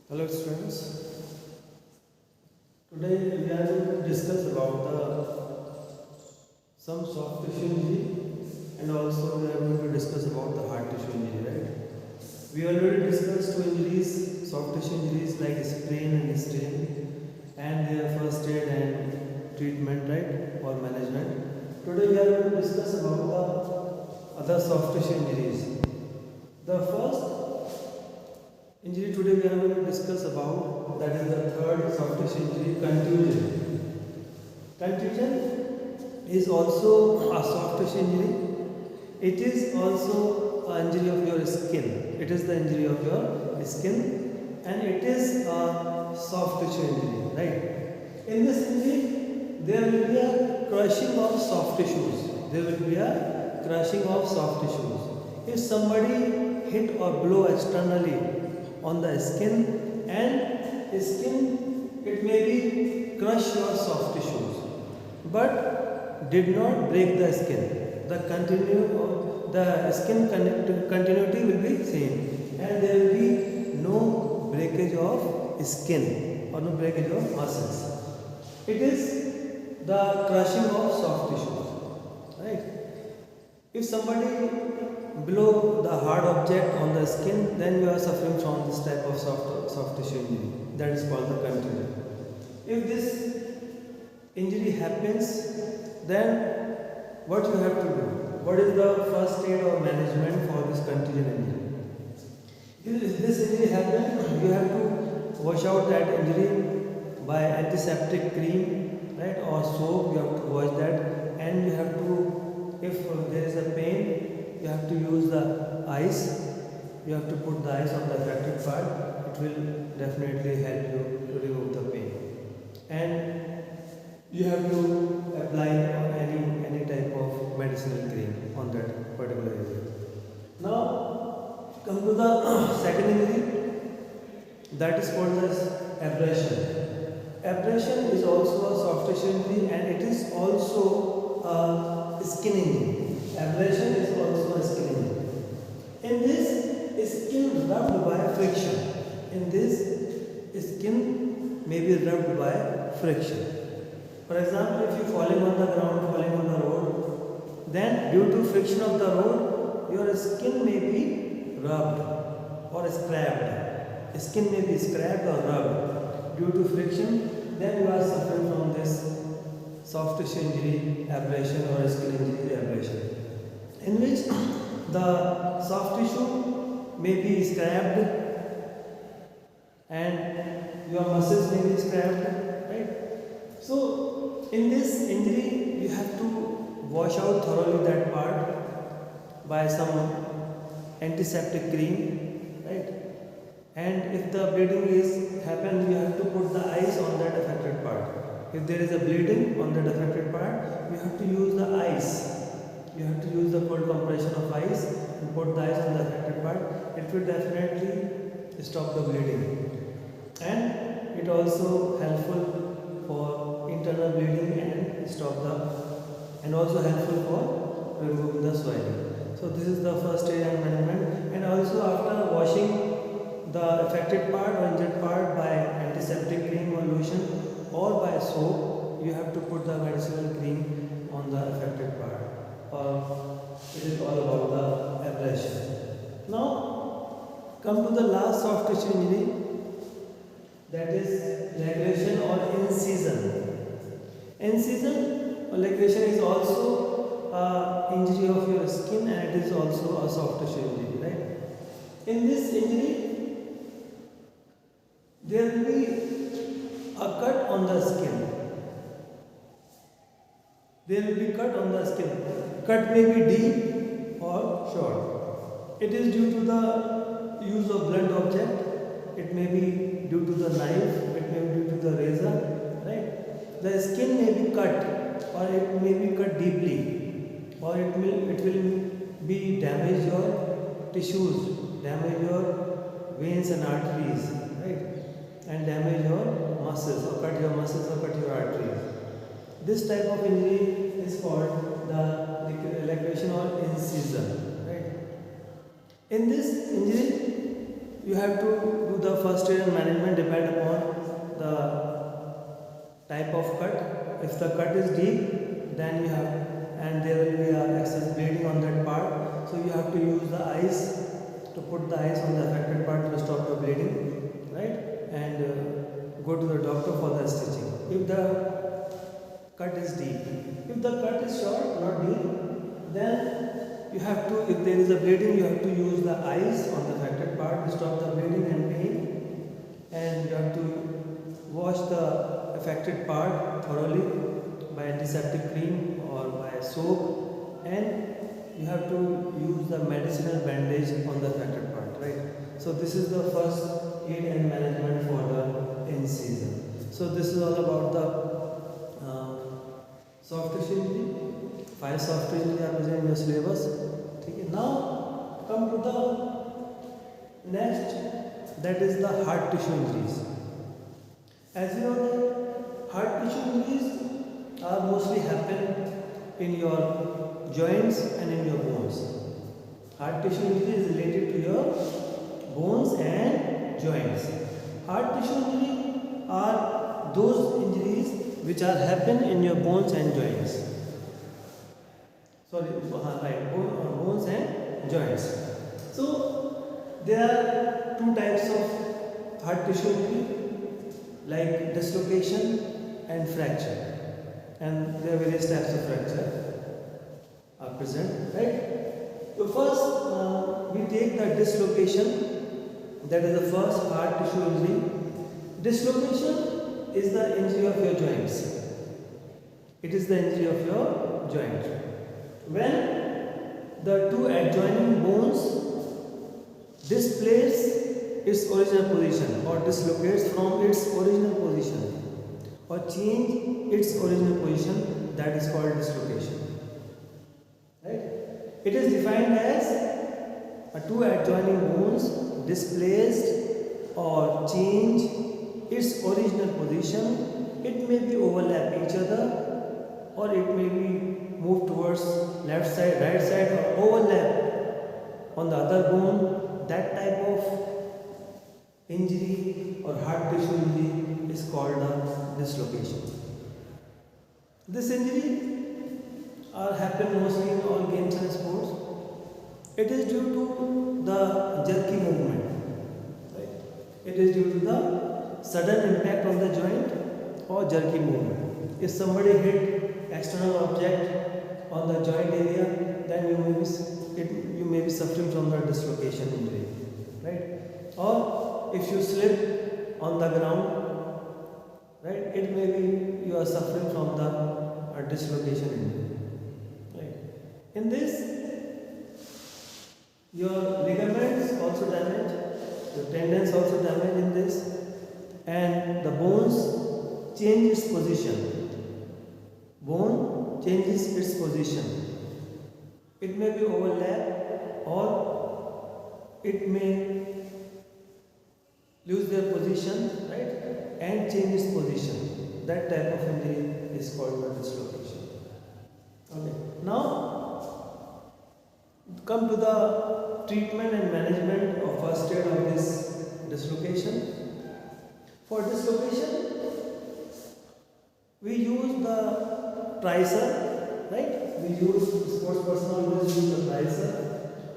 Hello students, today we are going to discuss about some soft tissue injury and also we are going to discuss about the hard tissue injury, right? We already discussed two injuries, soft tissue injuries like sprain and strain and their first aid and treatment, right, or management. Today we are going to discuss about the other soft tissue injuries. The first injury today we are going to discuss about, that is the third soft tissue injury, contusion. Contusion is also a soft tissue injury. It is also an injury of your skin. It is the injury of your skin and it is a soft tissue injury, right? In this injury, there will be a crushing of soft tissues. There will be a crushing of soft tissues. If somebody hit or blow externally on the skin and skin, it may be crush your soft tissues but did not break the skin. The skin continuity will be same and there will be no breakage of skin or no breakage of muscles. It is the crushing of soft tissues, right? If somebody blow the hard object on the skin, then you are suffering from this type of soft tissue injury. That is called the contusion. If this injury happens, then what you have to do? What is the first aid or management for this contusion injury? If this injury happens, you have to wash out that injury by antiseptic cream, right, or soap. You have to wash that, and you have to, if there is a pain, you have to use the ice. You have to put the ice on the affected part. It will definitely help you to remove the pain. And you have to apply any type of medicinal cream on that particular area. Now come to the second injury, that is called as abrasion. Abrasion is also a soft tissue injury and it is also a skin injury. Abrasion is also a skin injury. In this, skin rubbed by friction. In this, skin may be rubbed by friction. For example, if you falling on the ground, falling on the road, then due to friction of the road, your skin may be rubbed or scraped. Skin may be scraped or rubbed due to friction. Then you are suffering from this soft tissue injury, abrasion, or skin injury, abrasion, in which the soft tissue may be scrapped and your muscles may be scrapped, right? So in this injury, you have to wash out thoroughly that part by some antiseptic cream, right? And if the bleeding is happen, you have to put the ice on that affected part. If there is a bleeding on that affected part, you have to use the ice. You have to use the cold compression of ice and put the ice on the affected part. It will definitely stop the bleeding. And it also helpful for internal bleeding and stop and also helpful for removing the swelling. So this is the first aid and management. And also after washing the affected part or injured part by antiseptic cream or lotion or by soap, you have to put the medicinal cream on the affected part. It is all about the abrasion. Now come to the last soft tissue injury, that is lacration or incision. Incision or lacration is also an injury of your skin and it is also a soft tissue injury, right? In this injury, there will be a cut on the skin. There will be cut on the skin. Cut may be deep or short. It is due to the use of blunt object. It may be due to the knife. It may be due to the razor. Right? The skin may be cut, or it may be cut deeply, or it will be damage your tissues, damage your veins and arteries, right? And damage your muscles, or cut your muscles, or cut your arteries. This type of injury is called the lacration or incision, right? In this injury, you have to do the first aid and management depend upon the type of cut. If the cut is deep, then you have, and there will be excess bleeding on that part, so you have to use the ice to put the ice on the affected part to stop the bleeding, right? And go to the doctor for the stitching. If the cut is deep, if the cut is short, not deep, then you have to, if there is a bleeding, you have to use the ice on the affected part to stop the bleeding and pain, and you have to wash the affected part thoroughly by antiseptic cream or by soap, and you have to use the medicinal bandage on the affected part, right? So this is the first aid and management for the in-season. So this is all about the soft tissue injury. 5 soft tissue injury are present in your syllabus. Okay. Now come to the next, that is the hard tissue injuries. As you know, hard tissue injuries are mostly happen in your joints and in your bones. Hard tissue injury is related to your bones and joints. Hard tissue injury are those injuries which are happen in your bones and joints. Sorry, right, bones and joints. So there are 2 types of hard tissue injury, like dislocation and fracture, and there are various types of fracture are present, right? So first we take the dislocation, that is the first hard tissue injury. Dislocation is the injury of your joints. It is the injury of your joint. When the 2 adjoining bones displace its original position or dislocates from its original position or change its original position, that is called dislocation. Right? It is defined as 2 adjoining bones displaced or change its original position. It may be overlap each other, or it may be move towards left side, right side, or overlap on the other bone. That type of injury or hard tissue injury is called a dislocation. This injury happen mostly in all games and sports. It is due to the jerky movement. Right? It is due to the sudden impact on the joint or jerky movement. If somebody hit external object on the joint area, then you may be suffering from the dislocation injury, right? Or if you slip on the ground, right, it may be you are suffering from the dislocation injury, right? In this, your ligaments also damage, your tendons also damage in this, and the bones change its position. Bone changes its position. It may be overlap, or it may lose their position, right, and change its position. That type of injury is called the dislocation. Okay. Now come to the treatment and management of first aid of this dislocation. For dislocation, we use the tricer, right? We use, sports personnel always use the tricer.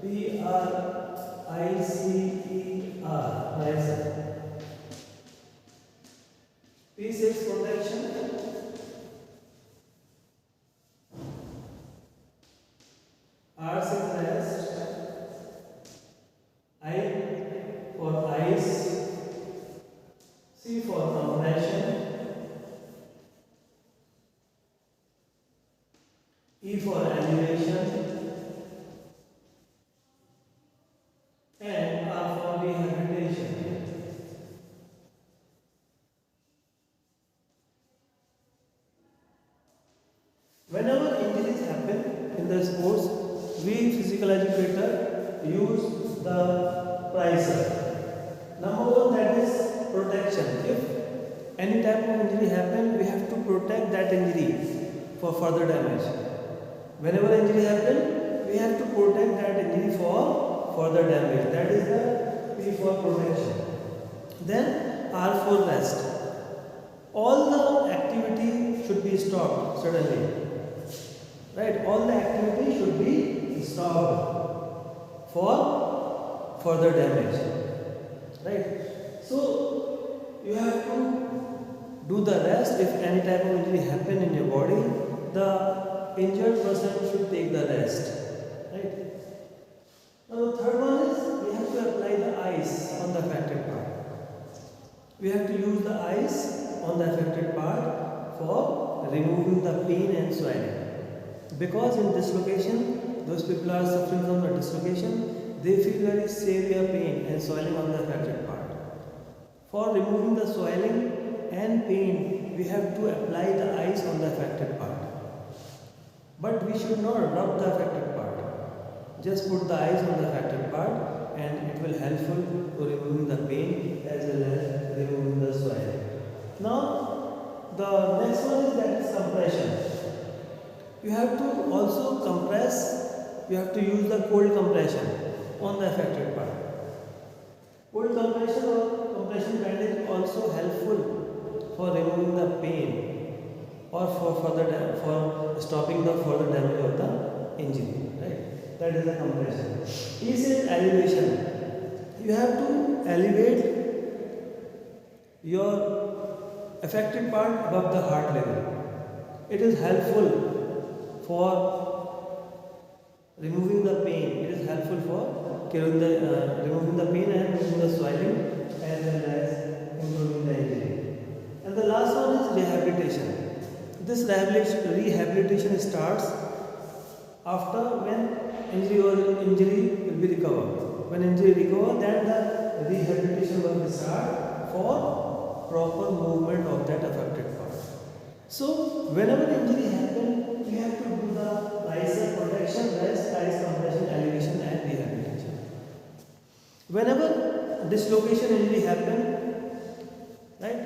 P-R-I-C-E-R, tricer. P6 protection. R6 rest. I for ice. C for compression. E for elevation, and R for rehabilitation. Whenever injuries happen in the sports, we physical educator use the pricer. Number 1, that is protection. If any type of injury happen, we have to protect that injury for further damage. Whenever injury happens, we have to protect that injury for further damage. That is the P for protection. Then R for rest. All the activity should be stopped suddenly. Right? All the activity should be stopped for further damage. Right? So you have to do the rest. If any type of injury happen in your body, the injured person should take the rest. Right? Now the third one is we have to apply the ice on the affected part. We have to use the ice on the affected part for removing the pain and swelling. Because in dislocation, those people are suffering from the dislocation, they feel very severe pain and swelling on the affected part. For removing the swelling and pain, we have to apply the ice on the affected part. But we should not rub the affected part. Just put the ice on the affected part and it will helpful to removing the pain as well as removing the swelling. Now, the next one is that is compression. You have to also compress, you have to use the cold compression on the affected part. Cold compression or compression band is also helpful for removing the pain or for stopping the further damage of the injury. Right? That is the compression. E says elevation. You have to elevate your affected part above the heart level. It is helpful for removing the pain. It is helpful for removing the pain and removing the swelling as well as improving the injury. And the last one is rehabilitation. This rehabilitation starts after when injury will be recovered. When injury recovered, then the rehabilitation will be start for proper movement of that affected part. So whenever injury happens, we have to do the riser protection, rest, ice compression, elevation and rehabilitation. Whenever dislocation injury happen, right,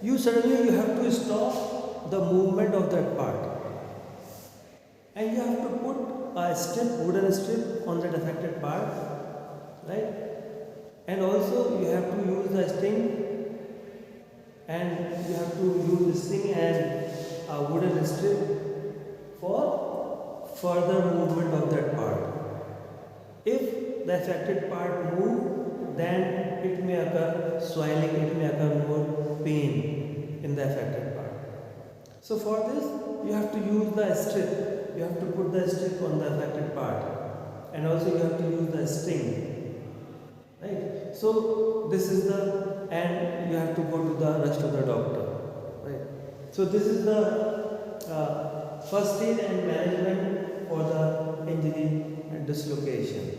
you have to stop the movement of that part. And you have to put a wooden strip on that affected part, right? And also you have to use the sting, and you have to use the sting and a wooden strip for further movement of that part. If the affected part move, then it may occur swelling, it may occur more pain in the affected part. So for this, you have to use the strip. You have to put the strip on the affected part, and also you have to use the sting, right? So this is and you have to go to the rush to the doctor, right? So this is the first aid and management for the injury and dislocation.